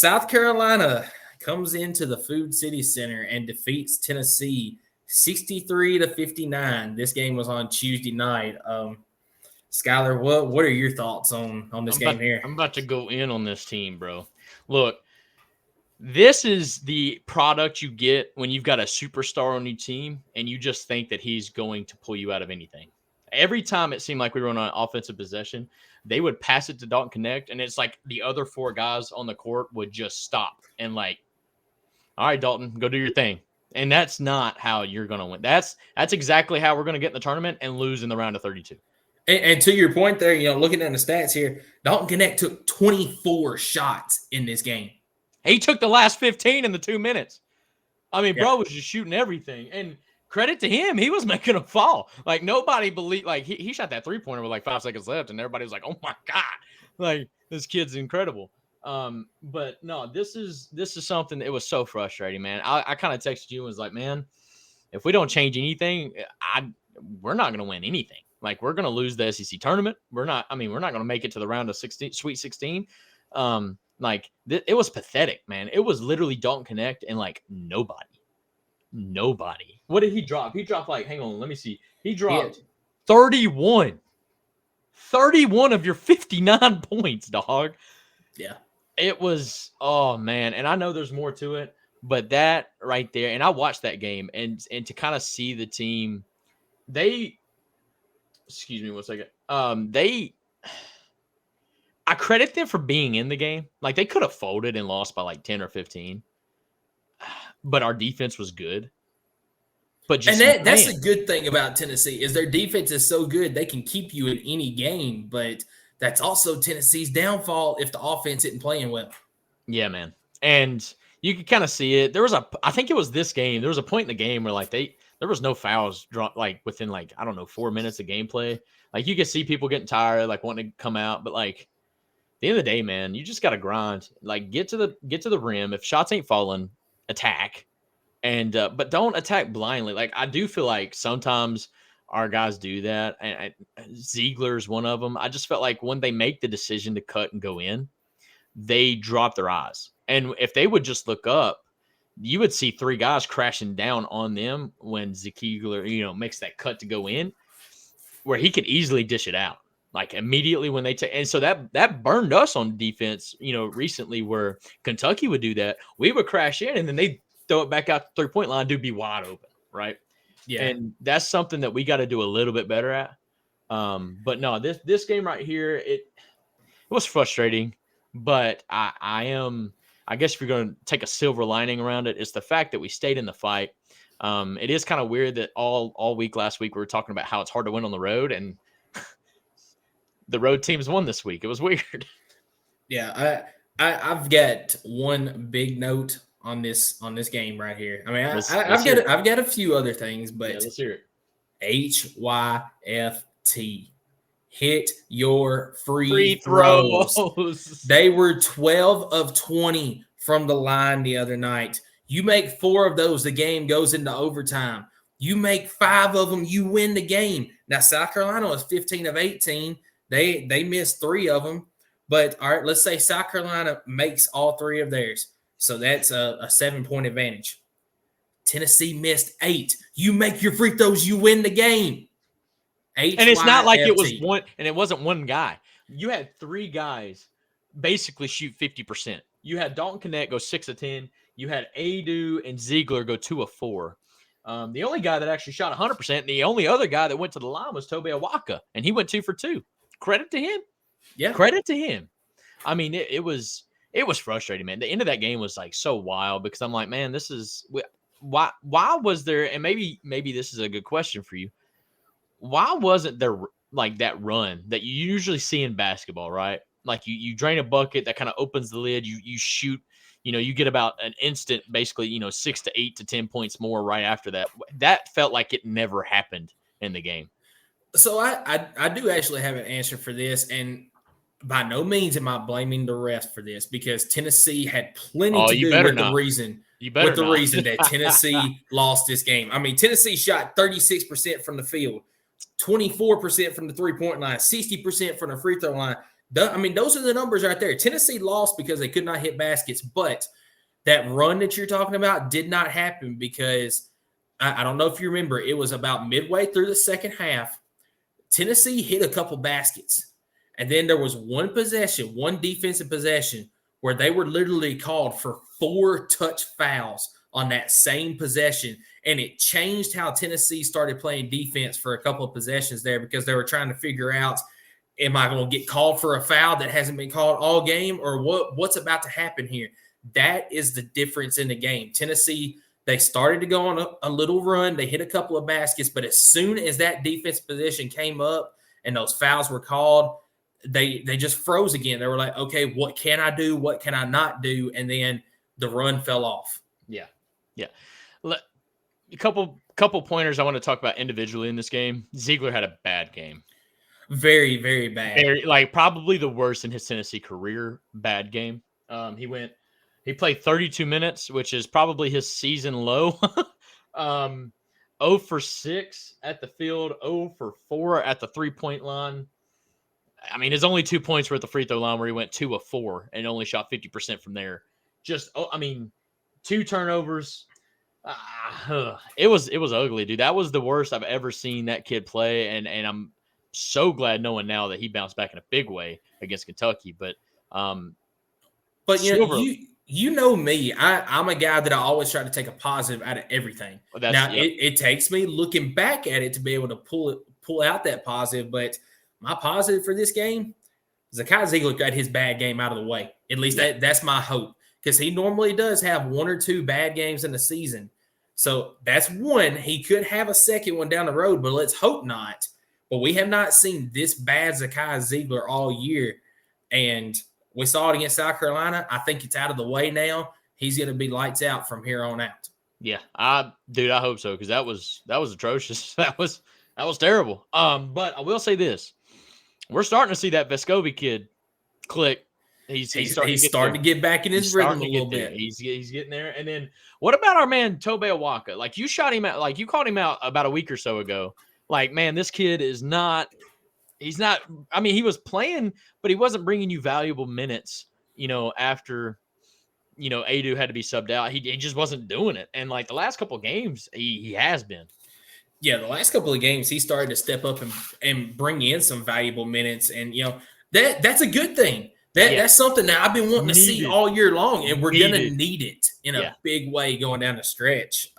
South Carolina comes into the Food City Center and defeats Tennessee 63-59. This game was on Tuesday night. Skylar, what are your thoughts on this game here? I'm about to go in on this team, bro. Look, this is the product you get when you've got a superstar on your team and you just think that he's going to pull you out of anything. Every time it seemed like we were on an offensive possession, they would pass it to Dalton Connect, and it's like the other four guys on the court would just stop and like, all right, Dalton, go do your thing. And that's not how you're going to win. That's exactly how we're going to get in the tournament and lose in the round of 32. And to your point there, looking at the stats here, Dalton Connect took 24 shots in this game. He took the last 15 in the 2 minutes. I mean, bro was just shooting everything. And credit to him, he was making them fall. Like, nobody believed, like, he shot that three-pointer with like 5 seconds left, and everybody was like, oh my God. Like, this kid's incredible. But no, this is something that it was so frustrating, man. I kind of texted you and was like, man, if we don't change anything, we're not going to win anything. Like, we're going to lose the SEC tournament. We're not going to make it to the round of 16, Sweet 16. It was pathetic, man. It was literally Dalton Connect and like nobody. What did he drop? He dropped like, hang on, let me see. He dropped 31 of your 59 points, dog. Yeah. It was, oh man. And I know there's more to it, but that right there, and I watched that game and to kind of see the team, excuse me one second. I credit them for being in the game. Like, they could have folded and lost by like 10 or 15, but our defense was good. But that's a good thing about Tennessee is their defense is so good they can keep you in any game. But that's also Tennessee's downfall if the offense isn't playing well. Yeah, man. And you could kind of see it. I think it was this game. There was a point in the game where like there was no fouls like within like, I don't know, 4 minutes of gameplay. Like, you could see people getting tired, like wanting to come out, but like, at the end of the day, man, you just got to grind. Like, get to the rim. If shots ain't falling, attack. And but don't attack blindly. Like, I do feel like sometimes our guys do that. And Ziegler's one of them. I just felt like when they make the decision to cut and go in, they drop their eyes. And if they would just look up, you would see 3 guys crashing down on them when Ziegler, makes that cut to go in, where he could easily dish it out. Like, immediately when they take, and so that burned us on defense, recently, where Kentucky would do that. We would crash in and then they throw it back out the 3-point line, dude, be wide open, right? Yeah. And that's something that we got to do a little bit better at. But no, this game right here, it was frustrating, but I guess if you're going to take a silver lining around it, it's the fact that we stayed in the fight. It is kind of weird that all week last week we were talking about how it's hard to win on the road, and the road teams won this week. It was weird. Yeah, I've got one big note on this game right here. I mean, I've got a few other things, but yeah, let's hear it. HYFT. Hit your free throws. They were 12 of 20 from the line the other night. You make 4 of those, the game goes into overtime. You make 5 of them, you win the game. Now, South Carolina was 15 of 18. They missed 3 of them. But, all right, let's say South Carolina makes all 3 of theirs. So that's a 7-point advantage. Tennessee missed 8. You make your free throws, you win the game. And it's not like it was one, and it wasn't one guy. You had 3 guys basically shoot 50%. You had Dalton Connect go 6 of 10. You had Adu and Ziegler go 2 of 4. The only guy that actually shot 100%, and the only other guy that went to the line was Tobe Awaka, and he went 2 for 2. Credit to him. Yeah. Credit to him. I mean, it was frustrating, man. The end of that game was like so wild because I'm like, man, this is why was there, and maybe this is a good question for you. Why wasn't there like that run that you usually see in basketball, right? Like you drain a bucket that kind of opens the lid, you shoot, you get about an instant, basically, 6 to 8 to 10 points more right after that. That felt like it never happened in the game. So I do actually have an answer for this, and by no means am I blaming the refs for this because Tennessee had plenty to do with the reason that Tennessee lost this game. I mean, Tennessee shot 36% from the field, 24% from the 3-point line, 60% from the free throw line. I mean, those are the numbers right there. Tennessee lost because they could not hit baskets, but that run that you're talking about did not happen because I don't know if you remember, it was about midway through the second half. Tennessee hit a couple baskets, and then there was one defensive possession, where they were literally called for 4 touch fouls on that same possession, and it changed how Tennessee started playing defense for a couple of possessions there because they were trying to figure out, am I going to get called for a foul that hasn't been called all game, or what's about to happen here? That is the difference in the game. Tennessee, they started to go on a little run. They hit a couple of baskets, but as soon as that defensive position came up and those fouls were called, they just froze again. They were like, okay, what can I do? What can I not do? And then the run fell off. Yeah. A couple pointers I want to talk about individually in this game. Ziegler had a bad game. Very, very bad. Probably the worst in his Tennessee career. Bad game. He played 32 minutes, which is probably his season low. 0 for 6 at the field, 0 for 4 at the 3-point line. I mean, his only 2 points were at the free throw line where he went 2 of 4 and only shot 50% from there. 2 turnovers. It was ugly, dude. That was the worst I've ever seen that kid play, and I'm so glad knowing now that he bounced back in a big way against Kentucky. But you know me, I'm a guy that I always try to take a positive out of everything. It takes me looking back at it to be able to pull out that positive. But my positive for this game, Zakai Ziegler got his bad game out of the way. At least that's my hope, because he normally does have 1 or 2 bad games in the season. So that's one. He could have a second one down the road, but let's hope not. But we have not seen this bad Zakai Ziegler all year. And we saw it against South Carolina. I think it's out of the way now. He's going to be lights out from here on out. Yeah, I hope so, because that was atrocious. That was terrible. But I will say this: we're starting to see that Vescovi kid click. He's starting to get back in his rhythm a little bit. He's getting there. And then what about our man Tobe Awaka? Like, you shot him out, like you called him out about a week or so ago. Like, man, this kid is not. He's not. I mean, he was playing, but he wasn't bringing you valuable minutes. After Adu had to be subbed out, he just wasn't doing it. And like the last couple of games, he has been. Yeah, the last couple of games, he started to step up and bring in some valuable minutes, and that's a good thing. That's something that I've been wanting to see all year long, and we're gonna need it in a big way going down the stretch.